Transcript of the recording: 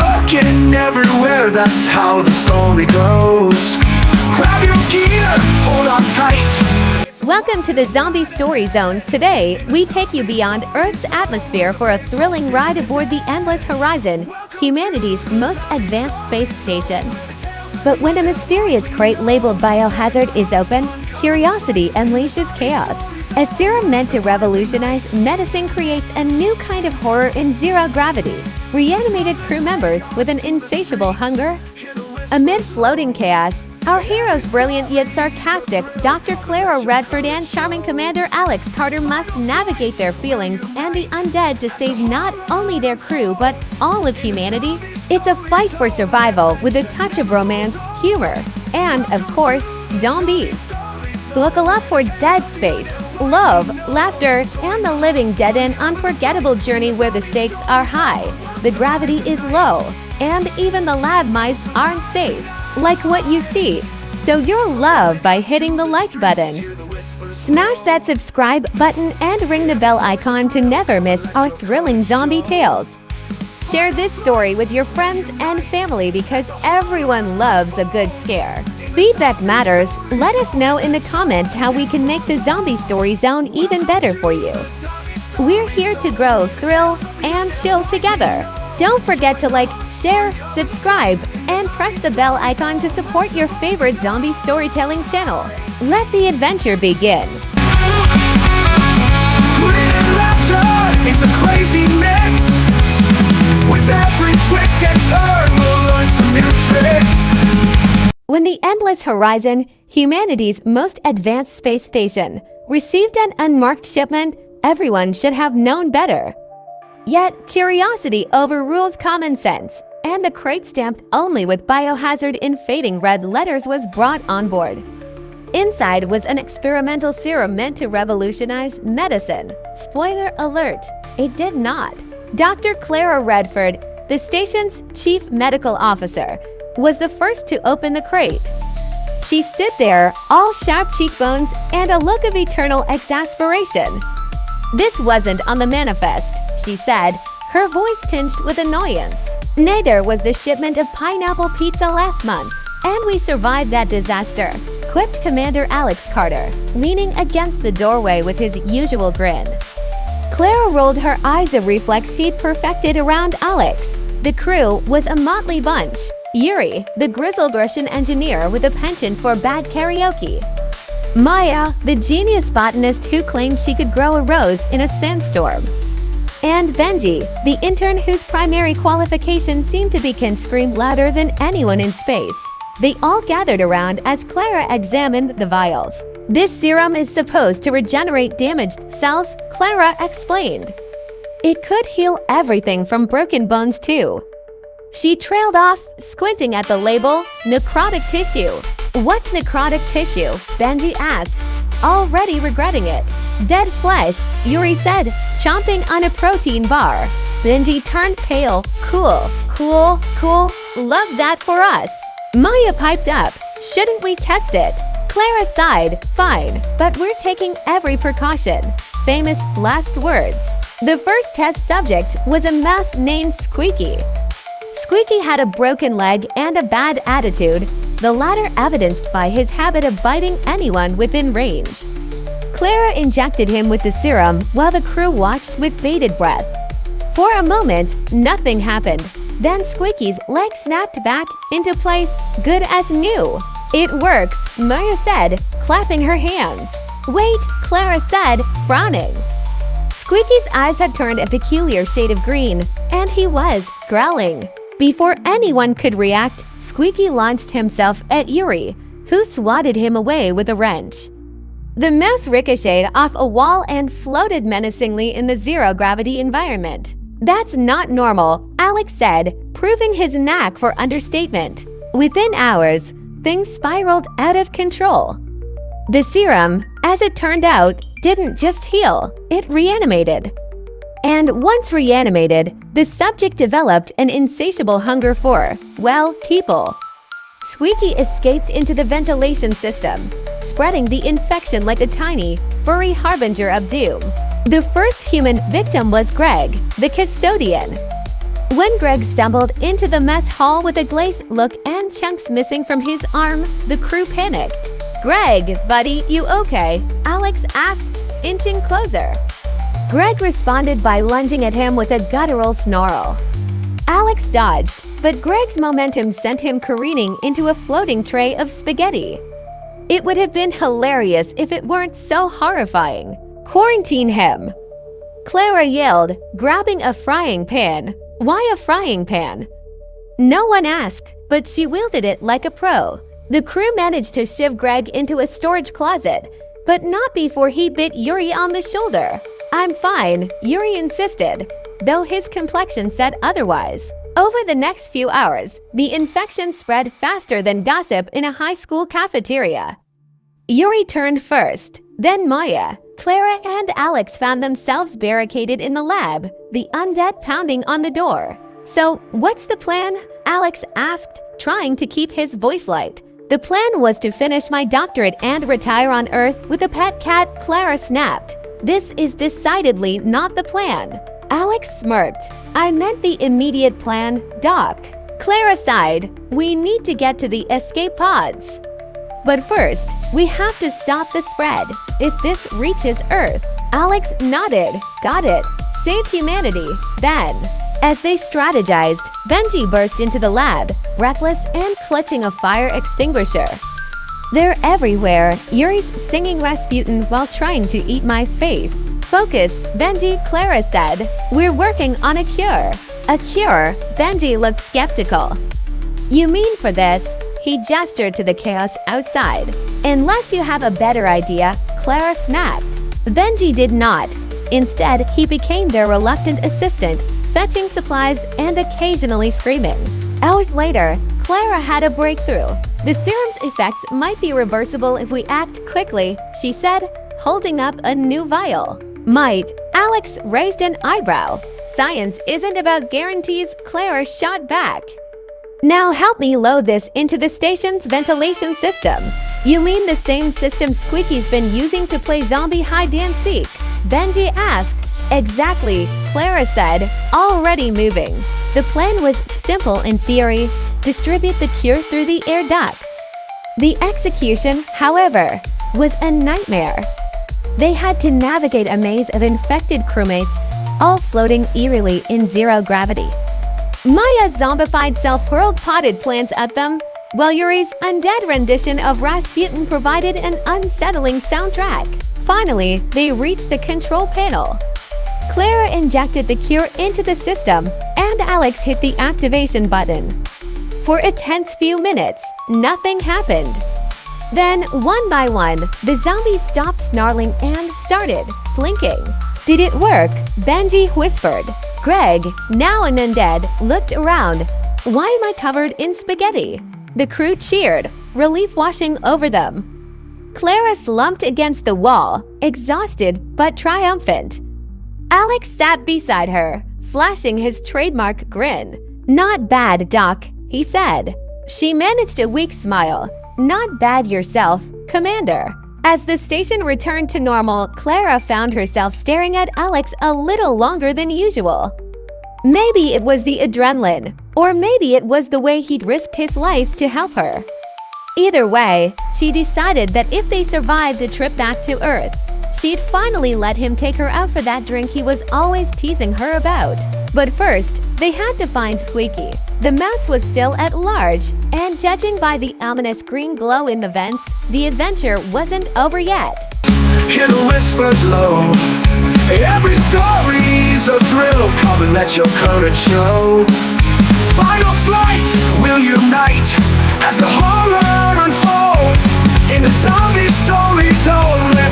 looking everywhere, that's how the story goes. Grab your gear, hold on tight. Welcome to the Zombie Story Zone. Today, we take you beyond Earth's atmosphere for a thrilling ride aboard the Endless Horizon, humanity's most advanced space station. But when a mysterious crate labeled BIOHAZARD is opened, curiosity unleashes chaos. A serum meant to revolutionize medicine creates a new kind of horror in zero gravity. Reanimated crew members with an insatiable hunger. Amid floating chaos, our heroes, brilliant yet sarcastic Dr. Clara Redford and charming Commander Alex Carter, must navigate their feelings and the undead to save not only their crew but all of humanity. It's a fight for survival with a touch of romance, humor, and, of course, zombies. Buckle up for Dead Space, love, laughter, and the living dead, an unforgettable journey where the stakes are high, the gravity is low, and even the lab mice aren't safe. Like what you see, so you're loved by hitting the like button. Smash that subscribe button and ring the bell icon to never miss our thrilling zombie tales. Share this story with your friends and family because everyone loves a good scare. Feedback matters. Let us know in the comments how we can make the Zombie Story Zone even better for you. We're here to grow, thrill, and chill together. Don't forget to like, share, subscribe, and press the bell icon to support your favorite zombie storytelling channel. Let the adventure begin. It's a crazy mix. With every twist and turn, we'll learn some new tricks. When the Endless Horizon, humanity's most advanced space station, received an unmarked shipment, everyone should have known better. Yet, curiosity overruled common sense, and the crate stamped only with BIOHAZARD in fading red letters was brought on board. Inside was an experimental serum meant to revolutionize medicine. Spoiler alert, it did not. Dr. Clara Redford, the station's chief medical officer, was the first to open the crate. She stood there, all sharp cheekbones and a look of eternal exasperation. "This wasn't on the manifest," she said, her voice tinged with annoyance. "Neither was the shipment of pineapple pizza last month, and we survived that disaster," quipped Commander Alex Carter, leaning against the doorway with his usual grin. Clara rolled her eyes, a reflex she'd perfected around Alex. The crew was a motley bunch. Yuri, the grizzled Russian engineer with a penchant for bad karaoke. Maya, the genius botanist who claimed she could grow a rose in a sandstorm. And Benji, the intern whose primary qualification seemed to be can scream louder than anyone in space. They all gathered around as Clara examined the vials. "This serum is supposed to regenerate damaged cells," Clara explained. "It could heal everything from broken bones too." She trailed off, squinting at the label, "necrotic tissue." "What's necrotic tissue?" Benji asked, already regretting it. "Dead flesh," Yuri said, chomping on a protein bar. Benji turned pale. "Cool, cool, cool. Love that for us." Maya piped up, "Shouldn't we test it?" Clara sighed, "Fine, but we're taking every precaution." Famous last words. The first test subject was a mouse named Squeaky. Squeaky had a broken leg and a bad attitude, the latter evidenced by his habit of biting anyone within range. Clara injected him with the serum while the crew watched with bated breath. For a moment, nothing happened. Then Squeaky's leg snapped back into place, good as new. "It works," Maya said, clapping her hands. "Wait," Clara said, frowning. Squeaky's eyes had turned a peculiar shade of green, and he was growling. Before anyone could react, Squeaky launched himself at Yuri, who swatted him away with a wrench. The mouse ricocheted off a wall and floated menacingly in the zero-gravity environment. "That's not normal," Alex said, proving his knack for understatement. Within hours, things spiraled out of control. The serum, as it turned out, didn't just heal, it reanimated. And once reanimated, the subject developed an insatiable hunger for, well, people. Squeaky escaped into the ventilation system, spreading the infection like a tiny, furry harbinger of doom. The first human victim was Greg, the custodian. When Greg stumbled into the mess hall with a glazed look and chunks missing from his arm, the crew panicked. "Greg, buddy, you okay?" Alex asked, inching closer. Greg responded by lunging at him with a guttural snarl. Alex dodged, but Greg's momentum sent him careening into a floating tray of spaghetti. It would have been hilarious if it weren't so horrifying. "Quarantine him!" Clara yelled, grabbing a frying pan. Why a frying pan? No one asked, but she wielded it like a pro. The crew managed to shove Greg into a storage closet, but not before he bit Yuri on the shoulder. "I'm fine," Yuri insisted, though his complexion said otherwise. Over the next few hours, the infection spread faster than gossip in a high school cafeteria. Yuri turned first, then Maya. Clara and Alex found themselves barricaded in the lab, the undead pounding on the door. "So, what's the plan?" Alex asked, trying to keep his voice light. "The plan was to finish my doctorate and retire on Earth with a pet cat," Clara snapped. "This is decidedly not the plan." Alex smirked. "I meant the immediate plan, Doc." Clara sighed. "We need to get to the escape pods. But first, we have to stop the spread. If this reaches Earth." Alex nodded. "Got it. Save humanity, then." As they strategized, Benji burst into the lab, breathless and clutching a fire extinguisher. "They're everywhere." Yuri's singing Rasputin while trying to eat my face. "Focus, Benji," Clara said. "We're working on a cure." "A cure?" Benji looked skeptical. "You mean for this?" He gestured to the chaos outside. "Unless you have a better idea," Clara snapped. Benji did not. Instead, he became their reluctant assistant, fetching supplies and occasionally screaming. Hours later, Clara had a breakthrough. "The serum's effects might be reversible if we act quickly," she said, holding up a new vial. "Might?" Alex raised an eyebrow. "Science isn't about guarantees," Clara shot back. "Now help me load this into the station's ventilation system." "You mean the same system Squeaky's been using to play zombie hide-and-seek?" Benji asked. "Exactly," Clara said, already moving. The plan was simple in theory: distribute the cure through the air ducts. The execution, however, was a nightmare. They had to navigate a maze of infected crewmates, all floating eerily in zero gravity. Maya's zombified self hurled potted plants at them, while Yuri's undead rendition of Rasputin provided an unsettling soundtrack. Finally, they reached the control panel. Clara injected the cure into the system, and Alex hit the activation button. For a tense few minutes, nothing happened. Then, one by one, the zombies stopped snarling and started blinking. "Did it work?" Benji whispered. Greg, now an undead, looked around. "Why am I covered in spaghetti?" The crew cheered, relief washing over them. Clara slumped against the wall, exhausted but triumphant. Alex sat beside her, flashing his trademark grin. "Not bad, Doc," he said. She managed a weak smile. "Not bad yourself, Commander." As the station returned to normal, Clara found herself staring at Alex a little longer than usual. Maybe it was the adrenaline, or maybe it was the way he'd risked his life to help her. Either way, she decided that if they survived the trip back to Earth, she'd finally let him take her out for that drink he was always teasing her about. But first, they had to find Squeaky. The mouse was still at large, and judging by the ominous green glow in the vents, the adventure wasn't over yet. Hear the whispers low. Every story's a thrill. Come and let your courage show. Final flight will unite as the horror unfolds. In the zombie story zone, let